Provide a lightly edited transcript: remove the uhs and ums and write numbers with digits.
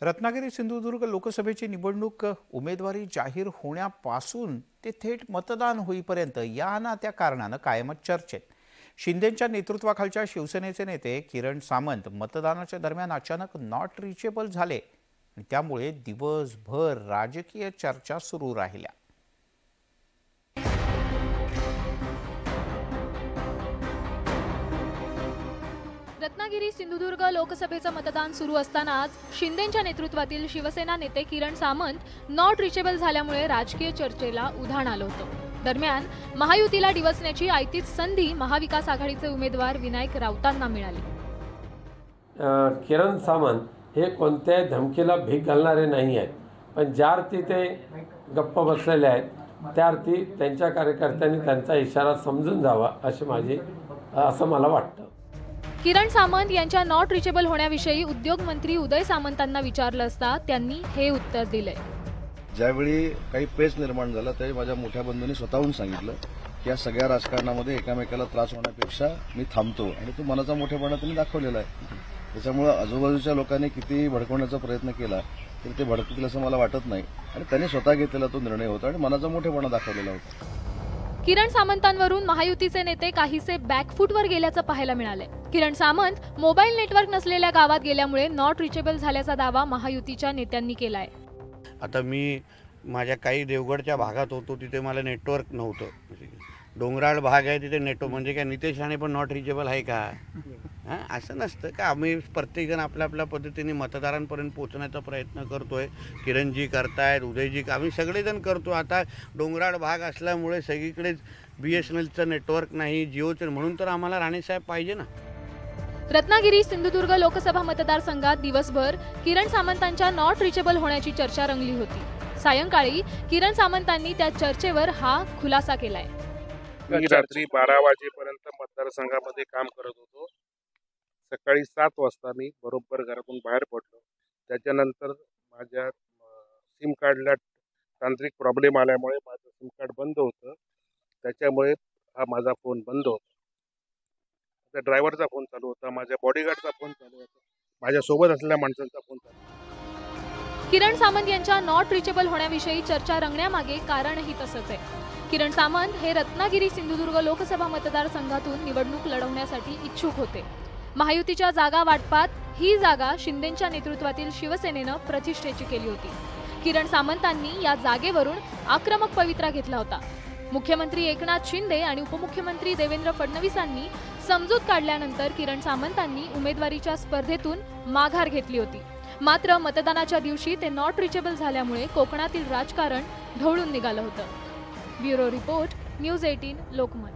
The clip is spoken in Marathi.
रत्नागिरी सिंधुदुर्ग लोकसभेची निवडणूक उमेदवारी जाहीर होण्यापासून ते थेट मतदान होईपर्यंत या ना त्या कारणानं कायमच चर्चेत। शिंदेंच्या नेतृत्वाखालच्या शिवसेनेचे नेते किरण सामंत मतदानाच्या दरम्यान अचानक नॉट रिचेबल झाले आणि त्यामुळे दिवसभर राजकीय चर्चा सुरू राहिल्या। रत्नागिरी सिंधुदुर्ग लोकसभेचं मतदान सुरू असतानाच शिंदेंच्या नेतृत्वातील शिवसेना नेते किरण सामंत नॉट रिचेबल झाल्यामुळे राजकीय चर्चेला उधाण आलं होतं। दरम्यान महायुतीला डिवचण्याची आयतीच संधी महाविकास आघाडीचे उमेदवार विनायक राऊतांना मिळाली। किरण सामंत हे कोणत्याही धमकीला भीक घालणारे नाही आहेत, पण ज्या अर्थी ते गप्प बसलेले आहेत त्या अर्थी त्यांच्या कार्यकर्त्यांनी त्यांचा इशारा समजून जावा असं मला वाटतं। किरण सामंत यांच्या नॉट रिचेबल होण्याविषयी उद्योग मंत्री उदय सामंतांना विचारलं असता त्यांनी हे उत्तर दिले। ज्यावेळी काही पेच निर्माण झाला त्यावेळी माझ्या मोठ्या बंधूंनी स्वतःहून सांगितलं की या सगळ्या राजकारणामध्ये एकामेकाला त्रास होण्यापेक्षा मी थांबतो, आणि तो मनाचा मोठेपणा त्यांनी दाखवलेला आहे। त्याच्यामुळे आजूबाजूच्या लोकांनी किती भडकवण्याचा प्रयत्न केला तरी ते भडकतील असं मला वाटत नाही, आणि त्यांनी स्वतः घेतलेला तो निर्णय होता आणि मनाचा मोठेपणा दाखवलेला होता। किरण सामंतांवरून महायुतीचे नेते काहीसे बॅकफूटवर गेल्याचं पाहायला मिळाले। किरण सामंत मोबाईल नेटवर्क नसलेल्या गावात गेल्यामुळे नॉट रिचेबल झाल्याचा दावा महायुतीच्या नेत्यांनी केलाय। आता मी माझ्या काही देवगडच्या भागात होतो, तिथे मला नेटवर्क नव्हतं। डोंगराळ भाग आहे तिथे नेटवर्क म्हणजे काय नितेश राणे पण नॉट रिचेबल आहे का? हां, असं नसतं का। आम्ही प्रत्येकजण आपल्या आपल्या पद्धतीने मतदारांपर्यंत पोहोचण्याचा प्रयत्न करतोय। किरणजी करतायत, उदयजी, आम्ही सगळेजण करतो। आता डोंगराळ भाग असल्यामुळे सगळीकडेच BSNLचं नेटवर्क नाही, जिओचं, म्हणून तर आम्हाला राणेसाहेब पाहिजे ना। रत्नागिरी सिंधुदुर्ग लोकसभा मतदारसंघात दिवसभर किरण सामंतांच्या नॉट रिचेबल होण्याची चर्चा रंगली होती। सायंकाळी किरण सामंतांनी त्या चर्चेवर हा खुलासा केलाय। मी रात्री 12 वाजेपर्यंत मतदारसंघामध्ये काम करत होतो। सकाळी 7 वाजता मी बरोबर घरातून बाहेर पडलो। त्याच्यानंतर माझ्या सिम कार्डला तांत्रिक प्रॉब्लेम आल्यामुळे माझं सिम कार्ड बंद होतं, त्याच्यामुळे हा माझा फोन बंद होता। त्या ड्रायव्हरचा फोन चालू होता, माझ्या बॉडीगार्डचा फोन चालू होता, माझ्या सोबत असलेल्या माणसांचा फोन चालू होता। किरण सामंत यांच्या नॉट रिचेबल होण्याविषयी चर्चा रंगण्यामागे कारणही तसंच आहे। किरण सामंत हे रत्नागिरी सिंधुदुर्ग लोकसभा मतदारसंघातून निवडणूक लढवण्यासाठी इच्छुक होते। महायुतीच्या जागा वाटपात ही जागा शिंदेंच्या नेतृत्वातील शिवसेनेनं प्रतिष्ठेची केली होती। किरण सामंतांनी या जागेवरून आक्रमक पवित्रा घेतला होता। मुख्यमंत्री एकनाथ शिंदे आणि उपमुख्यमंत्री देवेंद्र फडणवीसांनी समजूत काढल्यानंतर किरण सामंतांनी उमेदवारीच्या स्पर्धेतून माघार घेतली होती। मात्र मतदानाच्या दिवशी ते नॉट रिचेबल झाल्यामुळे कोकणातील राजकारण ढवळून निघालं होतं। Bureau report, news 18 Lokmat.